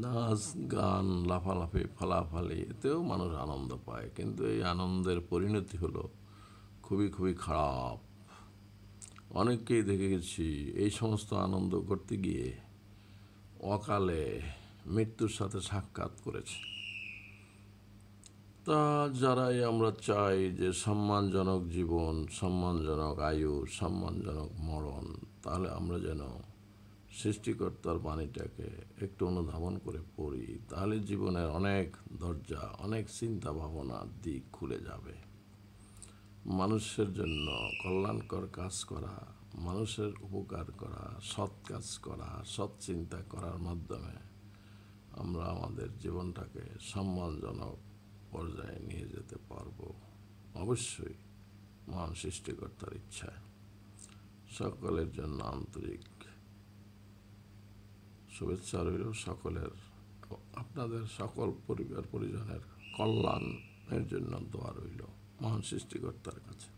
নাচ গান লাফালাফি ফালাফালি এতেও মানুষ আনন্দ পায়, কিন্তু এই আনন্দের পরিণতি হলো খুবই খুবই খারাপ। অনেককেই দেখে গেছি এই সমস্ত আনন্দ করতে গিয়ে অকালে মৃত্যুর সাথে সাক্ষাৎ করেছে। তা যারাই আমরা চাই যে সম্মানজনক জীবন, সম্মানজনক আয়ু, সম্মানজনক মরণ, তাহলে আমরা যেন সৃষ্টিকর্তার বাণীটাকে একটু অনুধাবন করে পড়ি, তাহলে জীবনের অনেক দরজা, অনেক চিন্তা ভাবনার দিক খুলে যাবে। মানুষের জন্য কল্যাণকর কাজ করা, মানুষের উপকার করা, সৎ কাজ করা, সৎ চিন্তা করার মাধ্যমে আমরা আমাদের জীবনটাকে সম্মানজনক পর্যায়ে নিয়ে যেতে পারব, অবশ্যই মহান সৃষ্টিকর্তার ইচ্ছায়। সকলের জন্য আন্তরিক শুভেচ্ছা রইল, সকলের, আপনাদের সকল পরিবার পরিজনের কল্যাণের জন্য দোয়া রইল মহান সৃষ্টিকর্তার কাছে।